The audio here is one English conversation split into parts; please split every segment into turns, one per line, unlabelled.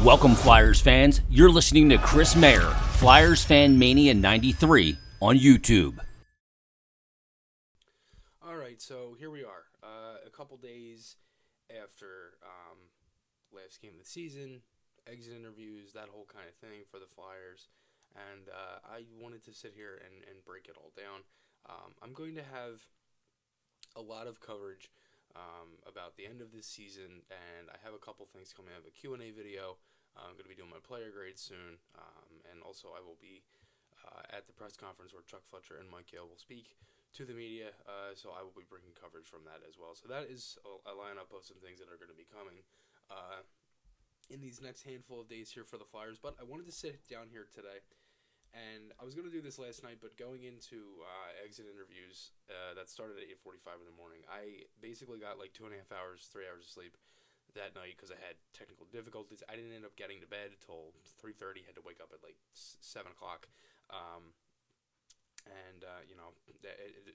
Welcome, Flyers fans. You're listening to Chris Mayer, Flyers Fan Mania 93 on YouTube.
All right, so here we are, a couple days after last game of the season, exit interviews, that whole kind of thing for the Flyers, and I wanted to sit here and break it all down. I'm going to have a lot of coverage about the end of this season, and I have a couple things coming. I have a Q&A video. I'm going to be doing my player grade soon, and also I will be at the press conference where Chuck Fletcher and Mike Yeo will speak to the media, so I will be bringing coverage from that as well. So that is a lineup of some things that are going to be coming in these next handful of days here for the Flyers. But I wanted to sit down here today, and I was going to do this last night, but going into exit interviews that started at 8:45 in the morning, I basically got like 2.5 hours, 3 hours of sleep that night because I had technical difficulties. I didn't end up getting to bed until 3:30. Had to wake up at like 7 o'clock.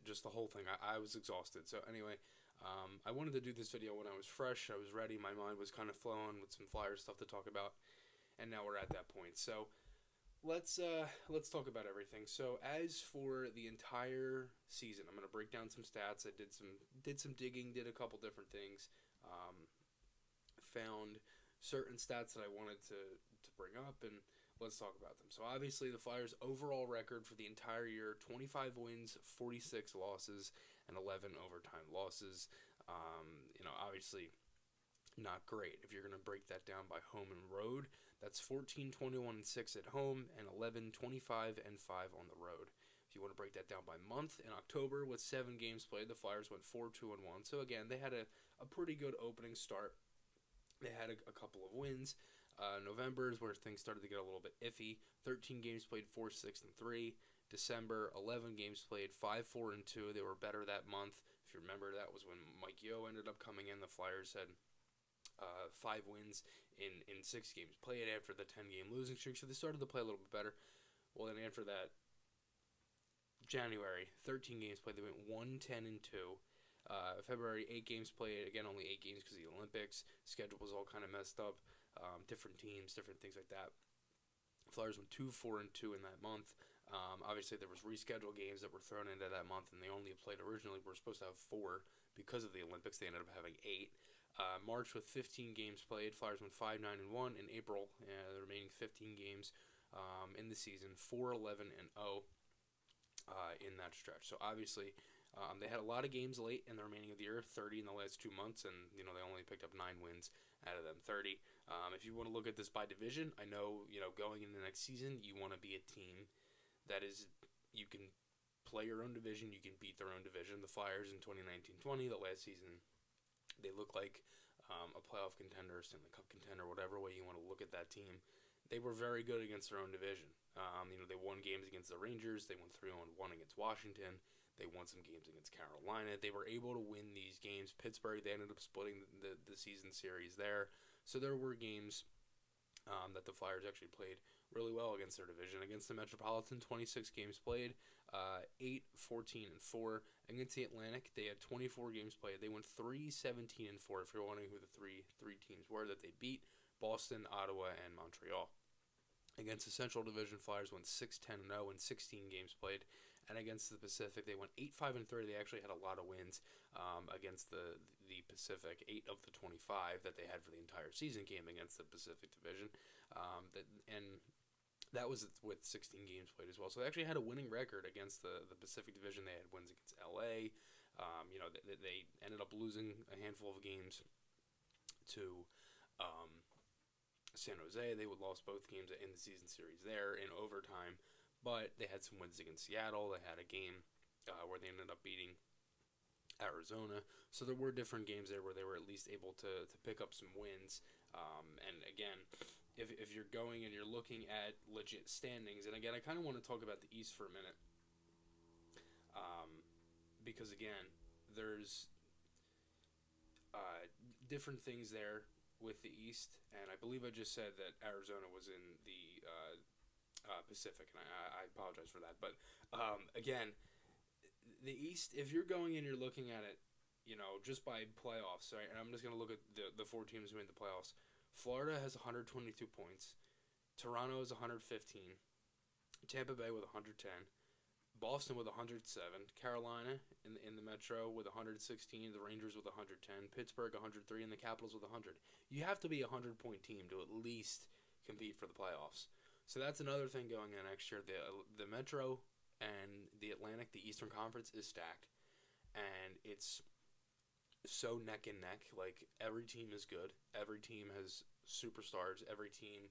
Just the whole thing, I was exhausted. So anyway, I wanted to do this video when I was fresh. I was ready. My mind was kind of flowing with some Flyers stuff to talk about, and now we're at that point. So let's talk about everything. So as for the entire season, I'm going to break down some stats. I did some digging, did a couple different things, found certain stats that I wanted to bring up, and let's talk about them. So obviously the Flyers' overall record for the entire year, 25 wins, 46 losses, and 11 overtime losses. Obviously not great. If you're going to break that down by home and road, that's 14, 21, and 6 at home, and 11, 25, and 5 on the road. If you want to break that down by month, in October with 7 games played, the Flyers went 4-2-1. So again, they had a pretty good opening start. They had a couple of wins. November is where things started to get a little bit iffy. 13 games played, 4-6-3. December, 11 games played, 5-4-2. They were better that month. If you remember, that was when Mike Yeo ended up coming in. The Flyers had 5 wins in 6 games played after the 10-game losing streak, so they started to play a little bit better. Well, then after that, January, 13 games played. They went 1-10-2. February, 8 games played. Again, only 8 games because of the Olympics. Schedule was all kind of messed up. Different teams, different things like that. Flyers went 2-4-2 in that month. Obviously, there was rescheduled games that were thrown into that month, and they only played originally. Were supposed to have 4 because of the Olympics. They ended up having 8. March with 15 games played. Flyers went 5-9-1. In April, the remaining 15 games in the season, 4-11-0 in that stretch. So obviously, they had a lot of games late in the remaining of the year, 30 in the last 2 months, and they only picked up 9 wins out of them 30. If you want to look at this by division, I know going into the next season, you want to be a team that is you can play your own division, you can beat their own division. The Flyers in 2019-20, the last season, they look like a playoff contender, Stanley Cup contender, whatever way you want to look at that team. They were very good against their own division. They won games against the Rangers. They won 3-1 against Washington. They won some games against Carolina. They were able to win these games. Pittsburgh, they ended up splitting the season series there. So there were games that the Flyers actually played really well against their division. Against the Metropolitan, 26 games played, 8-14-4. Against the Atlantic, they had 24 games played. They went 3-17-4. If you're wondering who the three teams were that they beat, Boston, Ottawa, and Montreal. Against the Central Division, Flyers went 6-10-0 in 16 games played. And against the Pacific, they went 8-5-3. They actually had a lot of wins against the Pacific. 8 of the 25 that they had for the entire season came against the Pacific Division. That was with 16 games played as well. So they actually had a winning record against the Pacific Division. They had wins against LA. They ended up losing a handful of games to San Jose. They lost both games in the season series there in overtime. But they had some wins against Seattle. They had a game where they ended up beating Arizona. So there were different games there where they were at least able to pick up some wins. And again, if you're going and you're looking at legit standings, and again, I kind of want to talk about the East for a minute. Because again, there's different things there with the East. And I believe I just said that Arizona was in the Pacific, and I apologize for that. But again, the East, if you're going and you're looking at it, just by playoffs, right? And I'm just going to look at the 4 teams who made the playoffs. Florida has 122 points. Toronto is 115. Tampa Bay with 110. Boston with 107. Carolina in the Metro with 116. The Rangers with 110. Pittsburgh 103. And the Capitals with 100. You have to be a 100-point team to at least compete for the playoffs. So that's another thing going on next year. The Metro and the Atlantic, the Eastern Conference, is stacked. And it's so neck and neck. Like, every team is good. Every team has superstars. Every team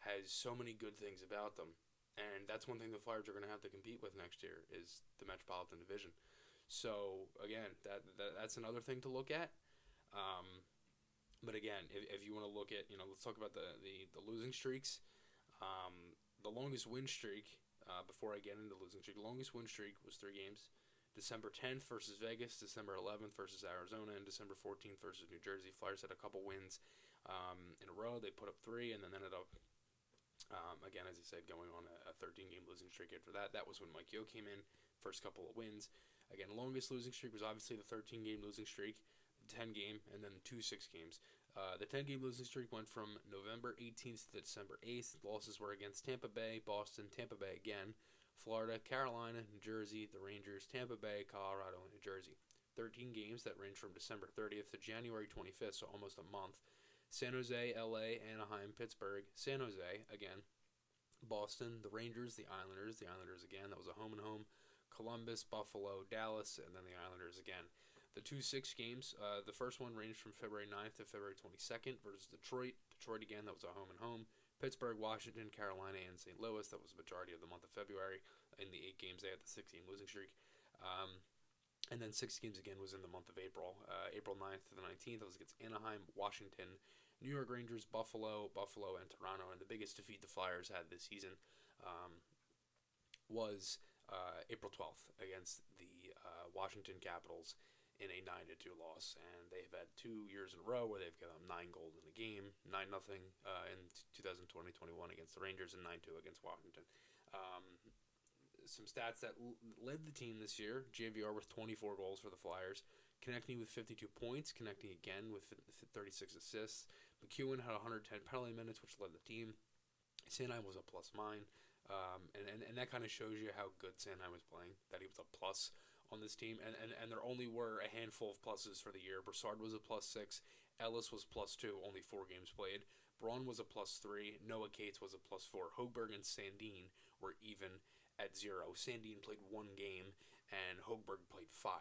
has so many good things about them. And that's one thing the Flyers are going to have to compete with next year is the Metropolitan Division. So, again, that's another thing to look at. But, again, if you want to look at, let's talk about the losing streaks. The longest win streak, before I get into the losing streak, the longest win streak was 3 games. December 10th versus Vegas, December 11th versus Arizona, and December 14th versus New Jersey. Flyers had a couple wins in a row. They put up 3 and then ended up, again, as I said, going on a 13-game losing streak after that. That was when Mike Yeo came in, first couple of wins. Again, longest losing streak was obviously the 13-game losing streak, the 10-game, and then the 2 6 games. The 10-game losing streak went from November 18th to December 8th. Losses were against Tampa Bay, Boston, Tampa Bay again, Florida, Carolina, New Jersey, the Rangers, Tampa Bay, Colorado, and New Jersey. 13 games that range from December 30th to January 25th, so almost a month. San Jose, LA, Anaheim, Pittsburgh, San Jose again, Boston, the Rangers, the Islanders again. That was a home and home. Columbus, Buffalo, Dallas, and then the Islanders again. The 2 6 games, the first one ranged from February 9th to February 22nd versus Detroit. Detroit again, that was a home and home. Pittsburgh, Washington, Carolina, and St. Louis. That was the majority of the month of February. In the 8 games, they had the 6-game losing streak. And then 6 games again was in the month of April. April 9th to the 19th, that was against Anaheim, Washington, New York Rangers, Buffalo, and Toronto. And the biggest defeat the Flyers had this season was April 12th against the Washington Capitals in a 9-2 loss. And they've had 2 years in a row where they've given them 9 goals in a game, 9-0 in 2020-21 against the Rangers and 9-2 against Washington. Some stats that led the team this year: JVR with 24 goals for the Flyers, Konechny with 52 points, Konechny again with 36 assists. McEwen had 110 penalty minutes, which led the team. Sanheim was a plus mine, and that kind of shows you how good Sanheim was playing, that he was a plus on this team, and there only were a handful of pluses for the year. Brassard was a plus 6, Ellis was plus 2, only 4 games played. Braun was a plus 3, Noah Cates was a plus 4. Hogberg and Sandin were even at 0. Sandin played 1 game, and Hogberg played 5.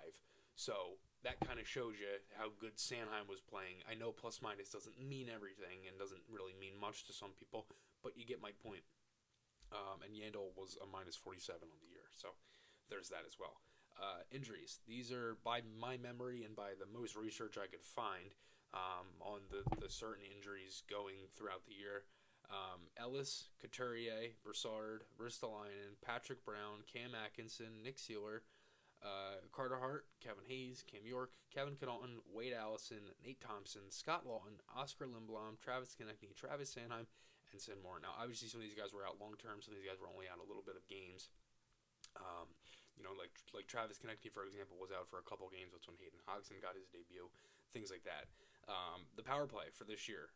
So that kind of shows you how good Sanheim was playing. I know plus minus doesn't mean everything and doesn't really mean much to some people, but you get my point. And Yandel was a minus 47 on the year, so there's that as well. Injuries. These are by my memory and by the most research I could find on the certain injuries going throughout the year. Ellis, Couturier, Brassard, Ristolainen, Patrick Brown, Cam Atkinson, Nick Seeler, Carter Hart, Kevin Hayes, Cam York, Kevin Connaughton, Wade Allison, Nate Thompson, Scott Lawton, Oscar Lindblom, Travis Konechny, Travis Sanheim, and Sin Moore. Now, obviously, some of these guys were out long term. Some of these guys were only out a little bit of games. Like Travis Konechny, for example, was out for a couple games. That's when Hayden Hodgson got his debut. Things like that. The power play for this year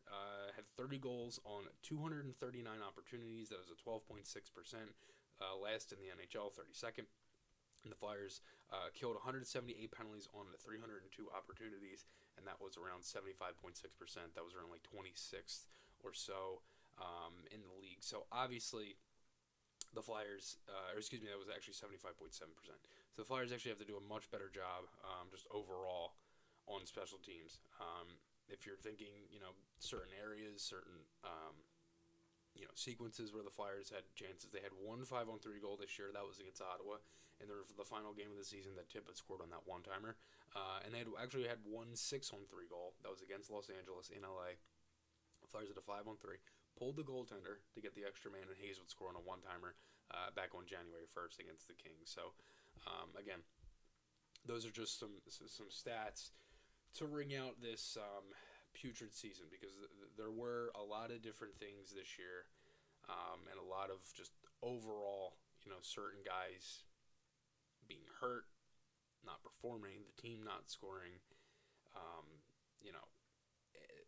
had 30 goals on 239 opportunities. That was a 12.6%. Last in the NHL, 32nd. And the Flyers killed 178 penalties on 302 opportunities, and that was around 75.6%. That was around like 26th or so in the league. So obviously, the Flyers, that was actually 75.7%. So the Flyers actually have to do a much better job just overall on special teams. If you're thinking, certain areas, certain sequences where the Flyers had chances. They had 1 5-on-3 goal this year. That was against Ottawa. And the final game of the season that Tippett scored on that one-timer. And they had 1 6-on-3 goal. That was against Los Angeles in LA. The Flyers had a 5-on-3. Pulled the goaltender to get the extra man, and Hayes would score on a one-timer back on January 1st against the Kings. So, again, those are just some stats to ring out this putrid season, because there were a lot of different things this year, and a lot of just overall, certain guys being hurt, not performing, the team not scoring.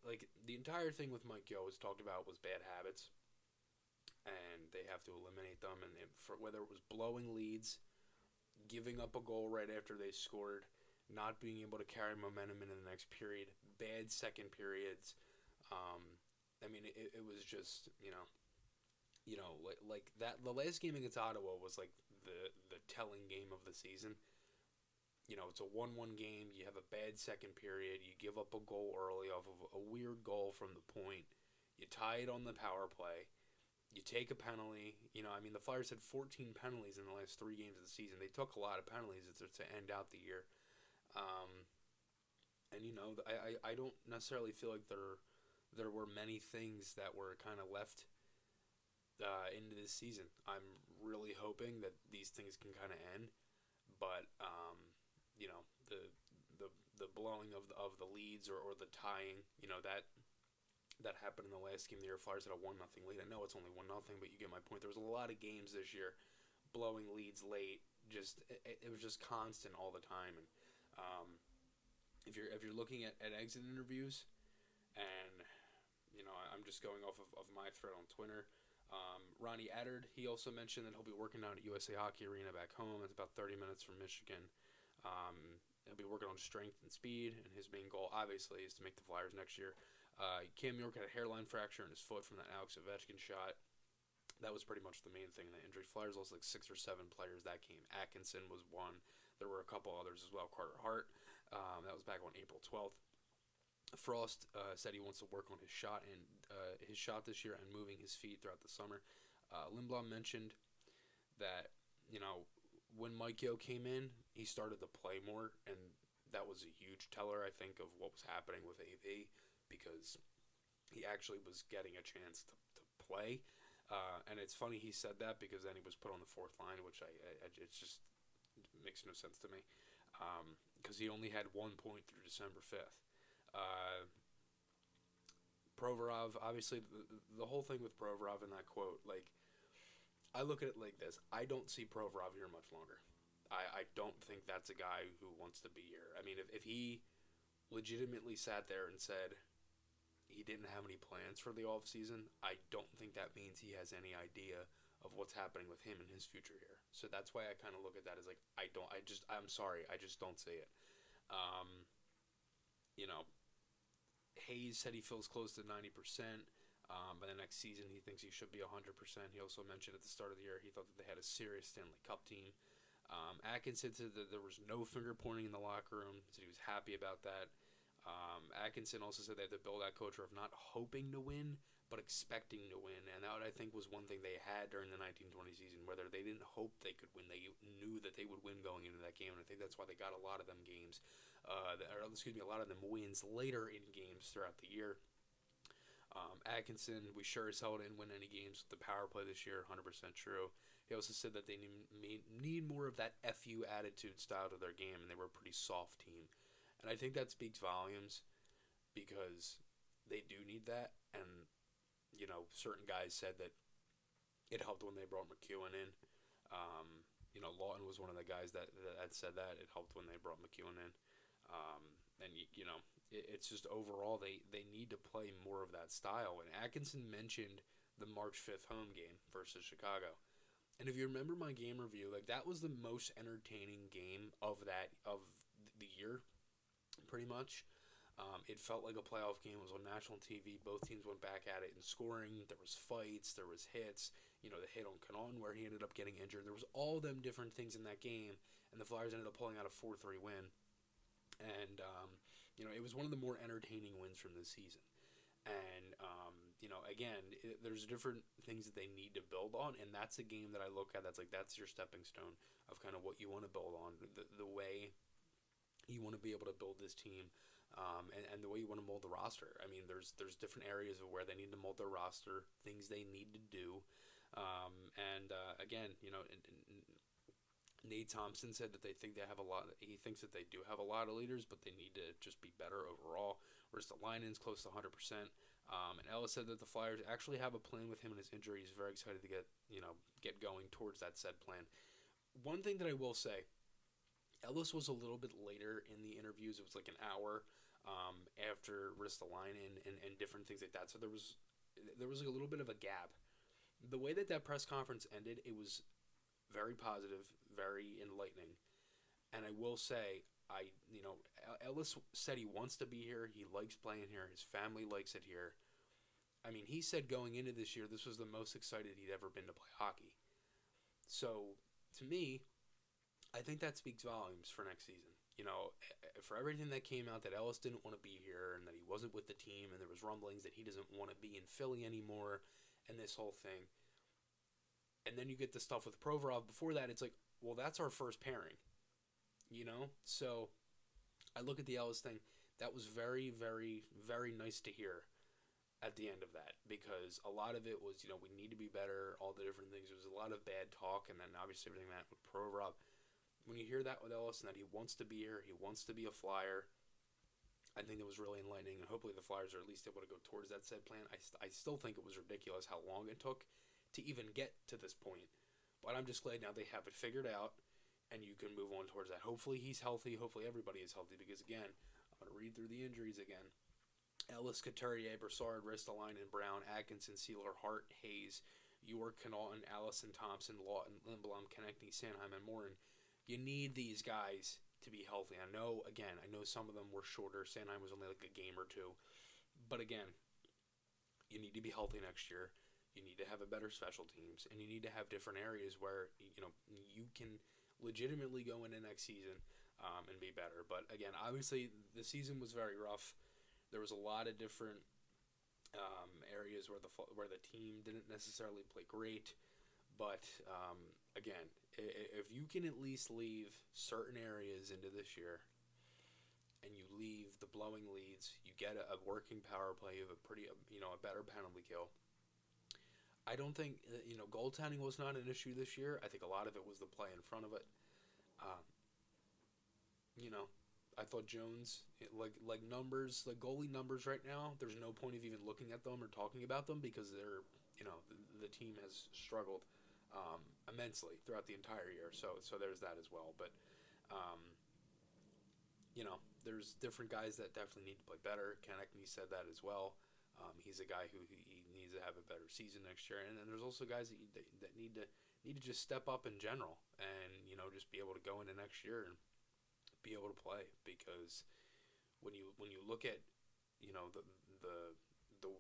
like the entire thing with Mike Yo was talked about was bad habits, and they have to eliminate them. And for whether it was blowing leads, giving up a goal right after they scored, not being able to carry momentum into the next period, bad second periods. Um, I mean, it was just like that. The last game against Ottawa was like the telling game of the season. It's a 1-1 game. You have a bad second period. You give up a goal early off of a weird goal from the point. You tie it on the power play. You take a penalty. I mean, the Flyers had 14 penalties in the last 3 games of the season. They took a lot of penalties to end out the year. I don't necessarily feel like there were many things that were kind of left into this season. I'm really hoping that these things can kind of end, but the blowing of the leads or the tying, that happened in the last game of the year. Flyers had a 1-0 lead. I know it's only 1-0, but you get my point. There was a lot of games this year blowing leads late. It was just constant all the time. And if you're looking at exit interviews, and I'm just going off of my thread on Twitter. Ronnie Attard, he also mentioned that he'll be working out at USA Hockey Arena back home. It's about 30 minutes from Michigan. He'll be working on strength and speed, and his main goal, obviously, is to make the Flyers next year. Cam York had a hairline fracture in his foot from that Alex Ovechkin shot. That was pretty much the main thing in the injury. Flyers lost like 6 or 7 players that game. Atkinson was one. There were a couple others as well. Carter Hart. That was back on April 12th. Frost said he wants to work on his shot this year and moving his feet throughout the summer. Lindblom mentioned that when Mike Yo came in, he started to play more, and that was a huge teller, I think, of what was happening with AV, because he actually was getting a chance to play. And it's funny he said that, because then he was put on the 4th line, which it just makes no sense to me, because he only had 1 point through December 5th. Provorov, obviously, the whole thing with Provorov in that quote, like, I look at it like this. I don't see Provorov here much longer. I don't think that's a guy who wants to be here. I mean, if he legitimately sat there and said he didn't have any plans for the offseason, I don't think that means he has any idea of what's happening with him and his future here. So that's why I kind of look at that as like, I'm sorry, I just don't see it. Hayes said he feels close to 90%. By the next season, he thinks he should be 100%. He also mentioned at the start of the year he thought that they had a serious Stanley Cup team. Atkinson said that there was no finger pointing in the locker room, said he was happy about that. Atkinson also said they had to build that culture of not hoping to win, but expecting to win. And that, I think, was one thing they had during the 1920 season, whether they didn't hope they could win. They knew that they would win going into that game, and I think that's why they got a lot of them games. A lot of them wins later in games throughout the year. Atkinson, we sure as hell didn't win any games with the power play this year, 100% true. He also said that they need more of that FU attitude style to their game, and they were a pretty soft team. And I think that speaks volumes, because they do need that. And, certain guys said that it helped when they brought McEwen in. Lawton was one of the guys that said that. It helped when they brought McEwen in. It's just overall they need to play more of that style. And Atkinson mentioned the March 5th home game versus Chicago. And if you remember my game review, like, that was the most entertaining game of the year, pretty much. It felt like a playoff game. It was on national TV. Both teams went back at it in scoring. There was fights. There was hits. The hit on Canon where he ended up getting injured. There was all them different things in that game, and the Flyers ended up pulling out a 4-3 win. And, it was one of the more entertaining wins from this season. And, again, there's different things that they need to build on, and that's a game that I look at that's your stepping stone of kind of what you want to build on, the way you want to be able to build this team, and the way you want to mold the roster. I mean, there's different areas of where they need to mold their roster, things they need to do. Again, Nate Thompson said that he thinks that they do have a lot of leaders, but they need to just be better overall. Whereas the line-in's close to 100%. And Ellis said that the Flyers actually have a plan with him and his injury. He's very excited to get going towards that said plan. One thing that I will say, Ellis was a little bit later in the interviews. It was like an hour. after Ristolainen and different things like that. So there was like a little bit of a gap. The way that press conference ended, it was very positive, very enlightening. And I will say, Ellis said he wants to be here. He likes playing here. His family likes it here. I mean, he said going into this year, this was the most excited he'd ever been to play hockey. So, to me, I think that speaks volumes for next season. For everything that came out that Ellis didn't want to be here and that he wasn't with the team and there was rumblings that he doesn't want to be in Philly anymore and this whole thing. And then you get the stuff with Provorov before that. It's like, well, that's our first pairing. So I look at the Ellis thing. That was very, very, very nice to hear at the end of that, because a lot of it was, we need to be better, all the different things. There was a lot of bad talk, and then obviously everything that with Provorov. When you hear that with Ellis and that he wants to be here, he wants to be a Flyer, I think it was really enlightening, and hopefully the Flyers are at least able to go towards that said plan. I still think it was ridiculous how long it took to even get to this point, but I'm just glad now they have it figured out, and you can move on towards that. Hopefully he's healthy. Hopefully everybody is healthy, because, again, I'm going to read through the injuries again. Ellis, Couturier, Brassard, Ristolainen, Brown, Atkinson, Sealer, Hart, Hayes, York, Connaughton, Allison, Thompson, Lawton, Lindblom, Konechny, Sanheim, and Morin. You need these guys to be healthy. I know some of them were shorter. Sanheim was only like a game or two. But again, you need to be healthy next year. You need to have a better special teams, and you need to have different areas where you can legitimately go into next season and be better. But again, obviously the season was very rough. There was a lot of different areas where the team didn't necessarily play great, but again, if you can at least leave certain areas into this year, and you leave the blowing leads, you get a working power play, you have a better penalty kill. I don't think goaltending was not an issue this year. I think a lot of it was the play in front of it. I thought Jones, like numbers, like goalie numbers right now, there's no point of even looking at them or talking about them, because they're, the team has struggled immensely throughout the entire year. So there's that as well. But, there's different guys that definitely need to play better. Konechny said that as well. He's a guy who he needs to have a better season next year. And then there's also guys that need to just step up in general and, just be able to go into next year and be able to play, because when you look at the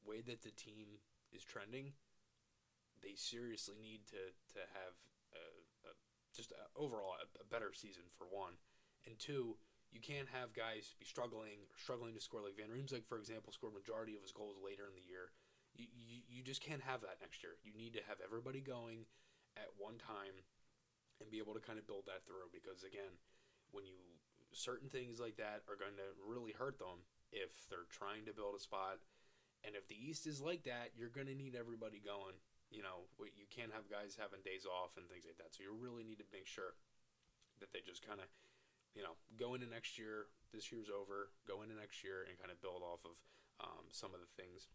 way that the team is trending, they seriously need to have overall a better season, for one, and two, you can't have guys be struggling to score. Like Van Riemsdyk, for example, scored majority of his goals later in the year. You just can't have that next year. You need to have everybody going at one time and be able to kind of build that through, because again, certain things like that are going to really hurt them if they're trying to build a spot. And if the East is like that, you're going to need everybody going. You can't have guys having days off and things like that. So you really need to make sure that they just kind of, go into next year. This year's over. Go into next year and kind of build off of some of the things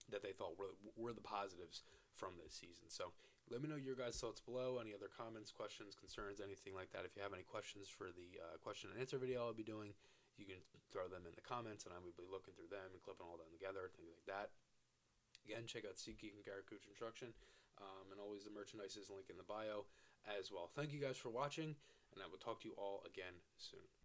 that they thought were the positives from this season. So let me know your guys' thoughts below. Any other comments, questions, concerns, anything like that. If you have any questions for the question and answer video I'll be doing, you can throw them in the comments, and I will be looking through them and clipping all them together, things like that. Again, check out SeatGeek and Garrett Construction, and always the merchandise is linked in the bio as well. Thank you guys for watching, and I will talk to you all again soon.